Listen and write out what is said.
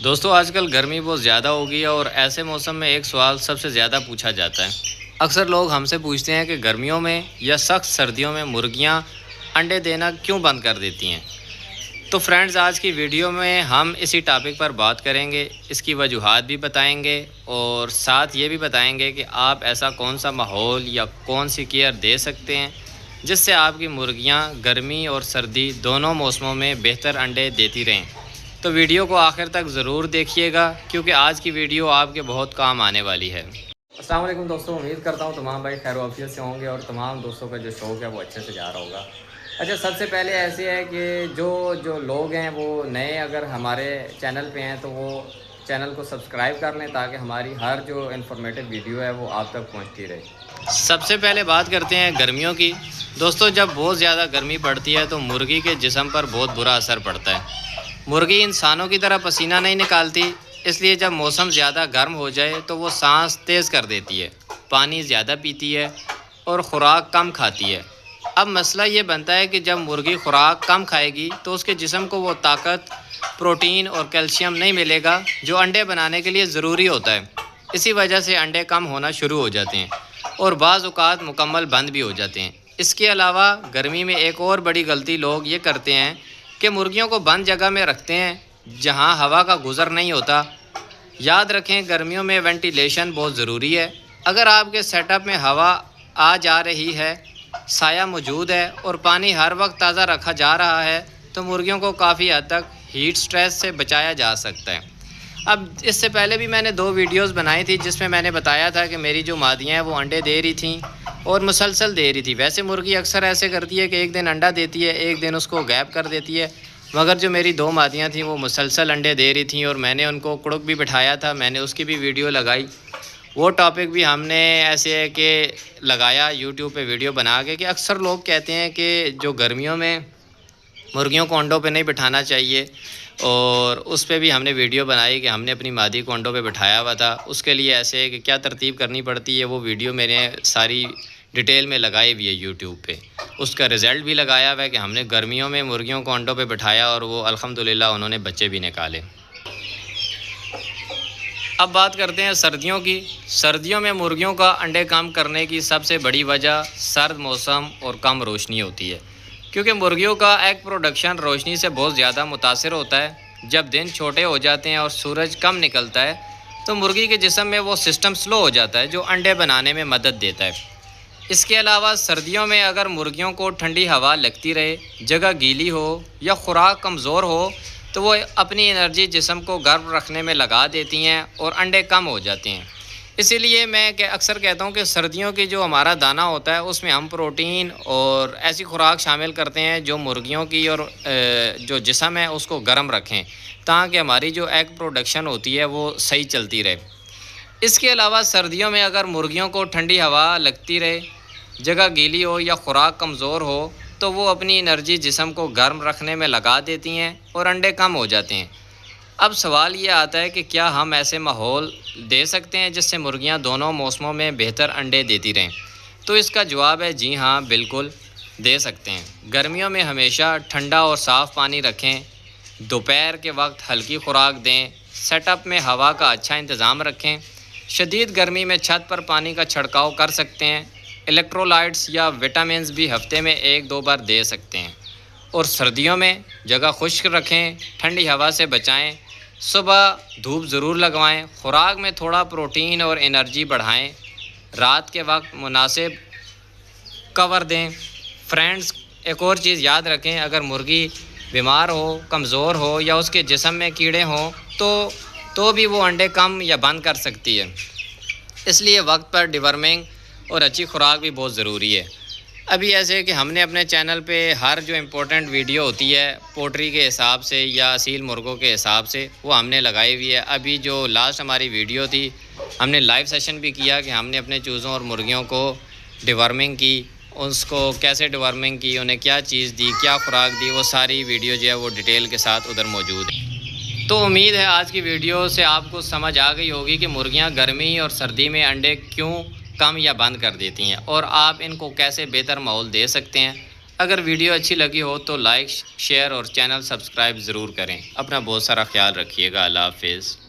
دوستوں آج کل گرمی بہت زیادہ ہو گئی ہے اور ایسے موسم میں ایک سوال سب سے زیادہ پوچھا جاتا ہے۔ اکثر لوگ ہم سے پوچھتے ہیں کہ گرمیوں میں یا سخت سردیوں میں مرغیاں انڈے دینا کیوں بند کر دیتی ہیں۔ تو فرینڈز، آج کی ویڈیو میں ہم اسی ٹاپک پر بات کریں گے، اس کی وجوہات بھی بتائیں گے اور ساتھ یہ بھی بتائیں گے کہ آپ ایسا کون سا ماحول یا کون سی کیئر دے سکتے ہیں جس سے آپ کی مرغیاں گرمی اور سردی دونوں موسموں میں بہتر انڈے دیتی رہیں۔ تو ویڈیو کو آخر تک ضرور دیکھیے گا کیونکہ آج کی ویڈیو آپ کے بہت کام آنے والی ہے۔ السلام علیکم دوستوں، امید کرتا ہوں تمام بھائی خیر و عافیت سے ہوں گے اور تمام دوستوں کا جو شوق ہے وہ اچھے سے جا رہا ہوگا۔ اچھا، سب سے پہلے ایسے ہے کہ جو لوگ ہیں وہ نئے اگر ہمارے چینل پہ ہیں تو وہ چینل کو سبسکرائب کر لیں تاکہ ہماری ہر جو انفارمیٹو ویڈیو ہے وہ آپ تک پہنچتی رہے۔ سب سے پہلے بات کرتے ہیں گرمیوں کی۔ دوستوں، جب بہت زیادہ گرمی پڑتی ہے تو مرغی کے جسم پر بہت برا اثر پڑتا ہے۔ مرغی انسانوں کی طرح پسینہ نہیں نکالتی، اس لیے جب موسم زیادہ گرم ہو جائے تو وہ سانس تیز کر دیتی ہے، پانی زیادہ پیتی ہے اور خوراک کم کھاتی ہے۔ اب مسئلہ یہ بنتا ہے کہ جب مرغی خوراک کم کھائے گی تو اس کے جسم کو وہ طاقت، پروٹین اور کیلشیم نہیں ملے گا جو انڈے بنانے کے لیے ضروری ہوتا ہے۔ اسی وجہ سے انڈے کم ہونا شروع ہو جاتے ہیں اور بعض اوقات مکمل بند بھی ہو جاتے ہیں۔ اس کے علاوہ گرمی میں ایک اور بڑی غلطی لوگ یہ کرتے ہیں کہ مرغیوں کو بند جگہ میں رکھتے ہیں جہاں ہوا کا گزر نہیں ہوتا۔ یاد رکھیں، گرمیوں میں وینٹیلیشن بہت ضروری ہے۔ اگر آپ کے سیٹ اپ میں ہوا آ جا رہی ہے، سایہ موجود ہے اور پانی ہر وقت تازہ رکھا جا رہا ہے تو مرغیوں کو کافی حد تک ہیٹ سٹریس سے بچایا جا سکتا ہے۔ اب اس سے پہلے بھی میں نے 2 ویڈیوز بنائی تھی جس میں میں نے بتایا تھا کہ میری جو مادیاں ہیں وہ انڈے دے رہی تھیں اور مسلسل دے رہی تھی۔ ویسے مرغی اکثر ایسے کرتی ہے کہ ایک دن انڈا دیتی ہے، ایک دن اس کو غائب کر دیتی ہے، مگر جو میری 2 مادیاں تھیں وہ مسلسل انڈے دے رہی تھیں اور میں نے ان کو کڑک بھی بٹھایا تھا، میں نے اس کی بھی ویڈیو لگائی۔ وہ ٹاپک بھی ہم نے ایسے ہے کہ لگایا یوٹیوب پہ ویڈیو بنا کے کہ اکثر لوگ کہتے ہیں کہ جو گرمیوں میں مرغیوں کو انڈوں پہ نہیں بٹھانا چاہیے، اور اس پہ بھی ہم نے ویڈیو بنائی کہ ہم نے اپنی مادی کو انڈوں پہ بٹھایا ہوا تھا۔ اس کے لیے ایسے ہے کہ کیا ترتیب کرنی پڑتی ہے، وہ ویڈیو میں نے ساری ڈیٹیل میں لگائی ہوئی ہے یوٹیوب پہ۔ اس کا رزلٹ بھی لگایا ہوا ہے کہ ہم نے گرمیوں میں مرغیوں کو انڈوں پہ بٹھایا اور وہ الحمدللہ انہوں نے بچے بھی نکالے۔ اب بات کرتے ہیں سردیوں کی۔ سردیوں میں مرغیوں کا انڈے کم کرنے کی سب سے بڑی وجہ سرد موسم اور کم روشنی ہوتی ہے، کیونکہ مرغیوں کا ایگ پروڈکشن روشنی سے بہت زیادہ متاثر ہوتا ہے۔ جب دن چھوٹے ہو جاتے ہیں اور سورج کم نکلتا ہے تو مرغی کے جسم میں وہ سسٹم سلو ہو جاتا ہے جو انڈے بنانے میں مدد دیتا ہے۔ اس کے علاوہ سردیوں میں اگر مرغیوں کو ٹھنڈی ہوا لگتی رہے، جگہ گیلی ہو یا خوراک کمزور ہو تو وہ اپنی انرجی جسم کو گرم رکھنے میں لگا دیتی ہیں اور انڈے کم ہو جاتے ہیں۔ اسی لیے میں اکثر کہتا ہوں کہ سردیوں کی جو ہمارا دانہ ہوتا ہے اس میں ہم پروٹین اور ایسی خوراک شامل کرتے ہیں جو مرغیوں کی اور جو جسم ہے اس کو گرم رکھیں تاکہ ہماری جو ایگ پروڈکشن ہوتی ہے وہ صحیح چلتی رہے۔ اس کے علاوہ سردیوں میں اگر مرغیوں کو ٹھنڈی ہوا لگتی رہے، جگہ گیلی ہو یا خوراک کمزور ہو تو وہ اپنی انرجی جسم کو گرم رکھنے میں لگا دیتی ہیں اور انڈے کم ہو جاتے ہیں۔ اب سوال یہ آتا ہے کہ کیا ہم ایسے ماحول دے سکتے ہیں جس سے مرغیاں دونوں موسموں میں بہتر انڈے دیتی رہیں؟ تو اس کا جواب ہے جی ہاں، بالکل دے سکتے ہیں۔ گرمیوں میں ہمیشہ ٹھنڈا اور صاف پانی رکھیں، دوپہر کے وقت ہلکی خوراک دیں، سیٹ اپ میں ہوا کا اچھا انتظام رکھیں۔ شدید گرمی میں چھت پر پانی کا چھڑکاؤ کر سکتے ہیں۔ الیکٹرولائٹس یا وٹامنز بھی ہفتے میں 1-2 بار دے سکتے ہیں۔ اور سردیوں میں جگہ خشک رکھیں، ٹھنڈی ہوا سے بچائیں، صبح دھوپ ضرور لگوائیں، خوراک میں تھوڑا پروٹین اور انرجی بڑھائیں، رات کے وقت مناسب کور دیں۔ فرینڈز، ایک اور چیز یاد رکھیں، اگر مرغی بیمار ہو، کمزور ہو یا اس کے جسم میں کیڑے ہوں تو بھی وہ انڈے کم یا بند کر سکتی ہے۔ اس لیے وقت پر ڈیورمنگ اور اچھی خوراک بھی بہت ضروری ہے۔ ابھی ایسے کہ ہم نے اپنے چینل پہ ہر جو امپورٹنٹ ویڈیو ہوتی ہے پوٹری کے حساب سے یا اصیل مرغوں کے حساب سے وہ ہم نے لگائی ہوئی ہے۔ ابھی جو لاسٹ ہماری ویڈیو تھی ہم نے لائیو سیشن بھی کیا کہ ہم نے اپنے چوزوں اور مرغیوں کو ڈیورمنگ کی، اس کو کیسے ڈیورمنگ کی، انہیں کیا چیز دی، کیا خوراک دی، وہ ساری ویڈیو جو ہے وہ ڈیٹیل کے ساتھ ادھر موجود ہے۔ تو امید ہے آج کی ویڈیو سے آپ کو سمجھ آ گئی ہوگی کہ مرغیاں گرمی اور سردی میں انڈے کیوں کم یا بند کر دیتی ہیں اور آپ ان کو کیسے بہتر ماحول دے سکتے ہیں۔ اگر ویڈیو اچھی لگی ہو تو لائک، شیئر اور چینل سبسکرائب ضرور کریں۔ اپنا بہت سارا خیال رکھیے گا۔ اللہ حافظ۔